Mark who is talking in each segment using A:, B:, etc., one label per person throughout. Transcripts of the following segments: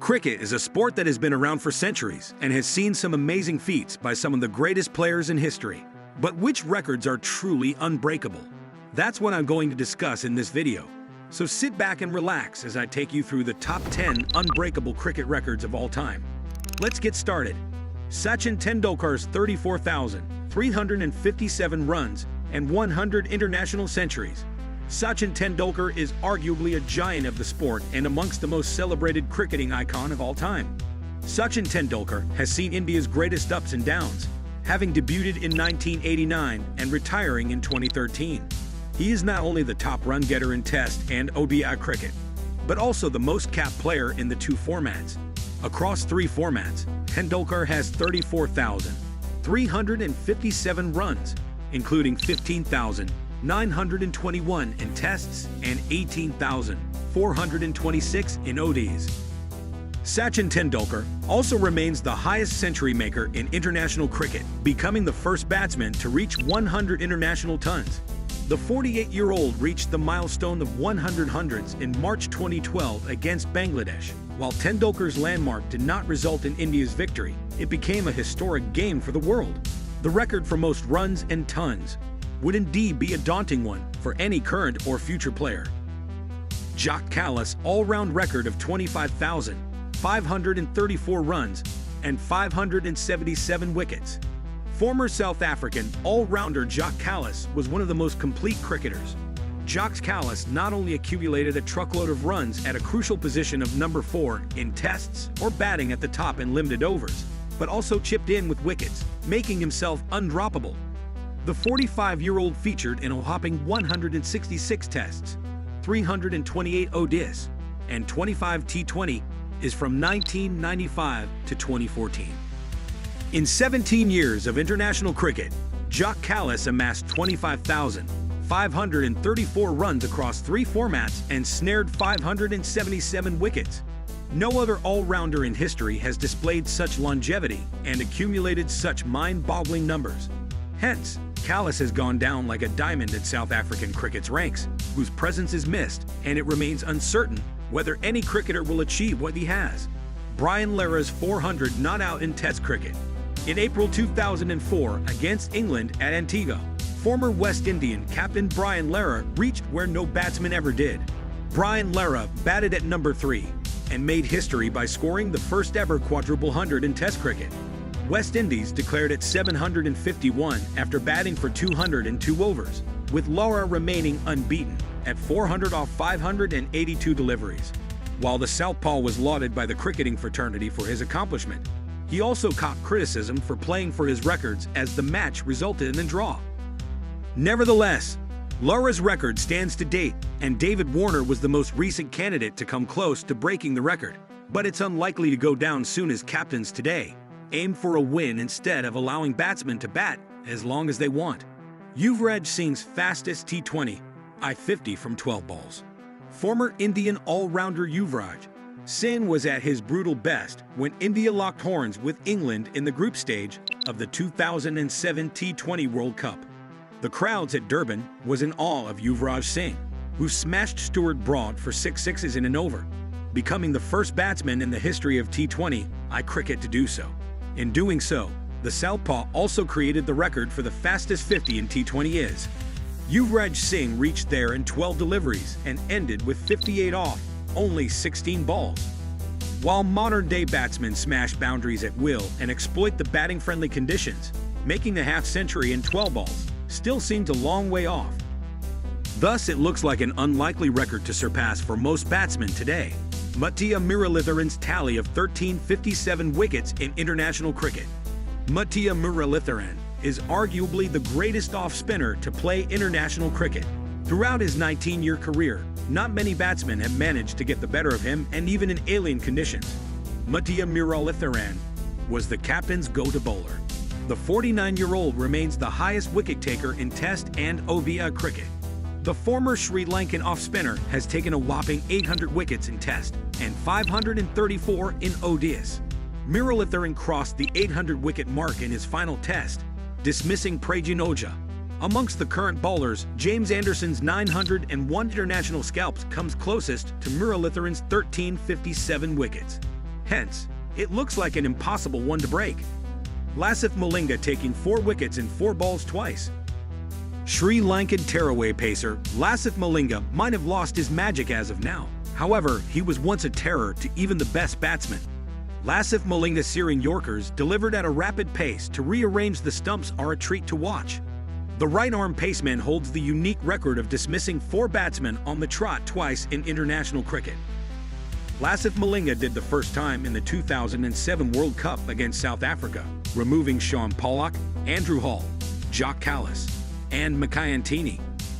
A: Cricket is a sport that has been around for centuries and has seen some amazing feats by some of the greatest players in history. But which records are truly unbreakable? That's what I'm going to discuss in this video. So sit back and relax as I take you through the top 10 unbreakable cricket records of all time. Let's get started. Sachin Tendulkar's 34,357 runs and 100 international centuries. Sachin Tendulkar is arguably a giant of the sport and amongst the most celebrated cricketing icon of all time. Sachin Tendulkar has seen India's greatest ups and downs, having debuted in 1989 and retiring in 2013. He is not only the top run getter in Test and ODI cricket, but also the most capped player in the two formats. Across three formats, Tendulkar has 34,357 runs, including 15,921 in Tests and 18,426 in ODIs. Sachin Tendulkar also remains the highest century maker in international cricket, becoming the first batsman to reach 100 international tons. The 48-year-old reached the milestone of 100 hundreds in March 2012 against Bangladesh. While Tendulkar's landmark did not result in India's victory, it became a historic game for the world. The record for most runs and tons would indeed be a daunting one for any current or future player. Jacques Kallis' all-round record of 25,534 runs and 577 wickets. Former South African all-rounder Jacques Kallis was one of the most complete cricketers. Jacques Kallis not only accumulated a truckload of runs at a crucial position of number 4 in Tests or batting at the top in limited overs, but also chipped in with wickets, making himself undroppable. The 45-year-old featured in a whopping 166 Tests, 328 ODIs, and 25 T20 is from 1995 to 2014. In 17 years of international cricket, Jacques Kallis amassed 25,534 runs across three formats and snared 577 wickets. No other all-rounder in history has displayed such longevity and accumulated such mind-boggling numbers. Hence, Kallis has gone down like a diamond at South African cricket's ranks, whose presence is missed, and it remains uncertain whether any cricketer will achieve what he has. Brian Lara's 400 not out in Test cricket. In April 2004, against England at Antigua, former West Indian captain Brian Lara reached where no batsman ever did. Brian Lara batted at number 3 and made history by scoring the first ever quadruple hundred in Test cricket. West Indies declared at 751 after batting for 202 overs, with Lara remaining unbeaten at 400 off 582 deliveries. While the Southpaw was lauded by the cricketing fraternity for his accomplishment, he also caught criticism for playing for his records as the match resulted in a draw. Nevertheless, Lara's record stands to date, and David Warner was the most recent candidate to come close to breaking the record. But it's unlikely to go down soon as captains today aim for a win instead of allowing batsmen to bat as long as they want. Yuvraj Singh's fastest T20, I-50 from 12 balls. Former Indian all-rounder Yuvraj Singh was at his brutal best when India locked horns with England in the group stage of the 2007 T20 World Cup. The crowds at Durban was in awe of Yuvraj Singh, who smashed Stuart Broad for 6 sixes in an over, becoming the first batsman in the history of T20 I cricket to do so. In doing so, the Southpaw also created the record for the fastest 50 in T20 is. Yuvraj Singh reached there in 12 deliveries and ended with 58 off only 16 balls. While modern-day batsmen smash boundaries at will and exploit the batting-friendly conditions, making the half-century in 12 balls still seems a long way off. Thus, it looks like an unlikely record to surpass for most batsmen today. Muttiah Muralitharan's tally of 1357 wickets in international cricket. Muttiah Muralitharan is arguably the greatest off-spinner to play international cricket. Throughout his 19-year career, not many batsmen have managed to get the better of him, and even in alien conditions. Muttiah Muralitharan was the captain's go-to bowler. The 49-year-old remains the highest wicket-taker in Test and ODI cricket. The former Sri Lankan off-spinner has taken a whopping 800 wickets in Test and 534 in ODIs. Muralitharan crossed the 800-wicket mark in his final Test, dismissing Pragyan Ojha. Amongst the current bowlers, James Anderson's 901 international scalps comes closest to Muralitharan's 1357 wickets. Hence, it looks like an impossible one to break. Lasith Malinga taking 4 wickets in 4 balls twice. Sri Lankan tearaway pacer Lasith Malinga might have lost his magic as of now. However, he was once a terror to even the best batsmen. Lasith Malinga searing Yorkers delivered at a rapid pace to rearrange the stumps are a treat to watch. The right-arm paceman holds the unique record of dismissing 4 batsmen on the trot twice in international cricket. Lasith Malinga did the first time in the 2007 World Cup against South Africa, removing Sean Pollock, Andrew Hall, Jock Callis, and Makayantini.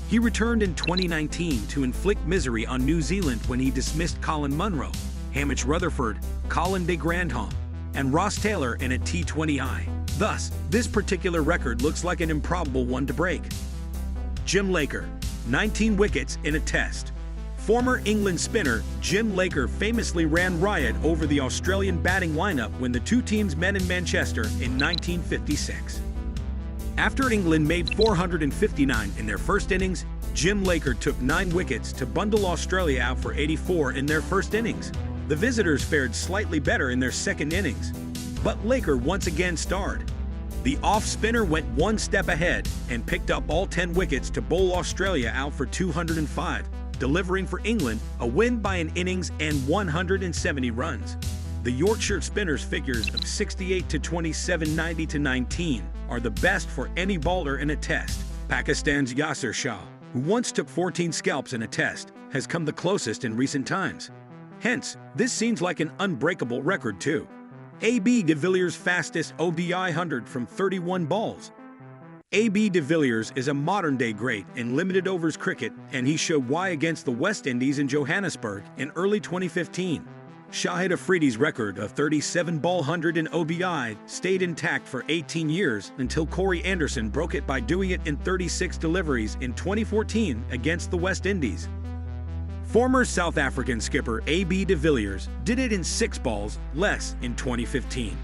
A: He returned in 2019 to inflict misery on New Zealand when he dismissed Colin Munro, Hamish Rutherford, Colin de Grandhomme, and Ross Taylor in a T20I. Thus, this particular record looks like an improbable one to break. Jim Laker, 19 wickets in a test. Former England spinner Jim Laker famously ran riot over the Australian batting lineup when the two teams met in Manchester in 1956. After England made 459 in their first innings, Jim Laker took 9 wickets to bundle Australia out for 84 in their first innings. The visitors fared slightly better in their second innings, but Laker once again starred. The off-spinner went one step ahead and picked up all 10 wickets to bowl Australia out for 205, delivering for England a win by an innings and 170 runs. The Yorkshire spinner's figures of 68 to 27, 90 to 19 are the best for any bowler in a test. Pakistan's Yasir Shah, who once took 14 scalps in a test, has come the closest in recent times. Hence, this seems like an unbreakable record too. A.B. de Villiers' fastest ODI 100 from 31 balls. A.B. de Villiers is a modern-day great in limited overs cricket, and he showed why against the West Indies in Johannesburg in early 2015. Shahid Afridi's record of 37-ball 100 in ODI stayed intact for 18 years until Corey Anderson broke it by doing it in 36 deliveries in 2014 against the West Indies. Former South African skipper A.B. de Villiers did it in 6 balls less in 2015.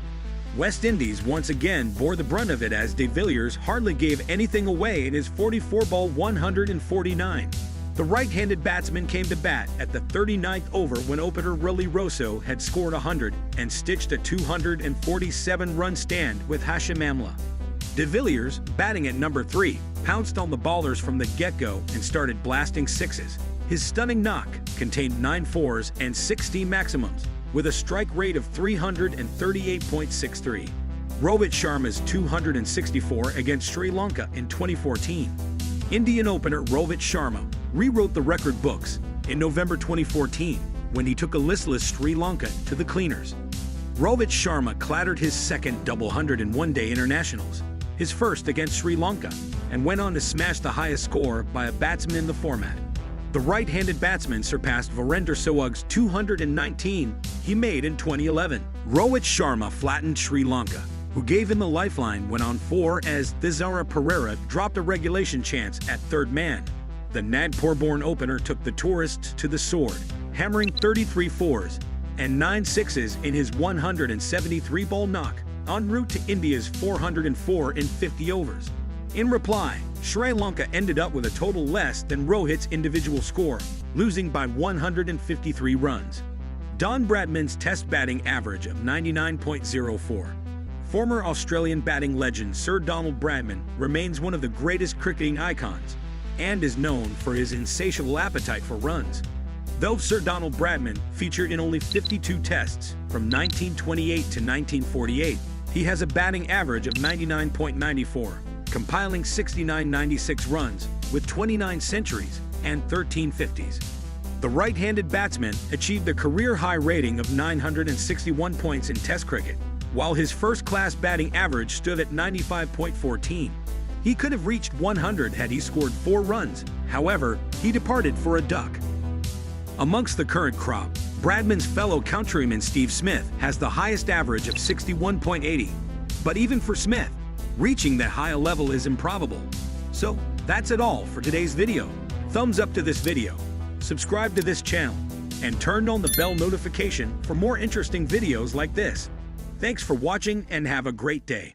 A: West Indies once again bore the brunt of it as de Villiers hardly gave anything away in his 44-ball 149. The right-handed batsman came to bat at the 39th over when opener Rolly Rosso had scored 100 and stitched a 247-run stand with Hashim Amla. De Villiers, batting at number 3, pounced on the ballers from the get-go and started blasting sixes. His stunning knock contained 9 fours and 16 maximums, with a strike rate of 338.63. Rohit Sharma's 264 against Sri Lanka in 2014. Indian opener Rohit Sharma rewrote the record books in November 2014 when he took a listless Sri Lanka to the cleaners. Rohit Sharma clattered his second double 100 in one-day internationals, his first against Sri Lanka, and went on to smash the highest score by a batsman in the format. The right-handed batsman surpassed Virender Sehwag's 219 he made in 2011. Rohit Sharma flattened Sri Lanka, who gave him the lifeline when on 4 as Thisara Perera dropped a regulation chance at third man. The Nagpur-born opener took the tourists to the sword, hammering 33 fours and 9 sixes in his 173-ball knock en route to India's 404 in 50 overs. In reply, Sri Lanka ended up with a total less than Rohit's individual score, losing by 153 runs. Don Bradman's test batting average of 99.04. Former Australian batting legend Sir Donald Bradman remains one of the greatest cricketing icons and is known for his insatiable appetite for runs. Though Sir Donald Bradman featured in only 52 tests from 1928 to 1948, he has a batting average of 99.94, compiling 69.96 runs with 29 centuries and 13 50s. The right-handed batsman achieved a career-high rating of 961 points in Test cricket, while his first-class batting average stood at 95.14. He could have reached 100 had he scored 4 runs. However, he departed for a duck. Amongst the current crop, Bradman's fellow countryman Steve Smith has the highest average of 61.80. But even for Smith, reaching that high a level is improbable. So, that's it all for today's video. Thumbs up to this video, subscribe to this channel, and turn on the bell notification for more interesting videos like this. Thanks for watching and have a great day.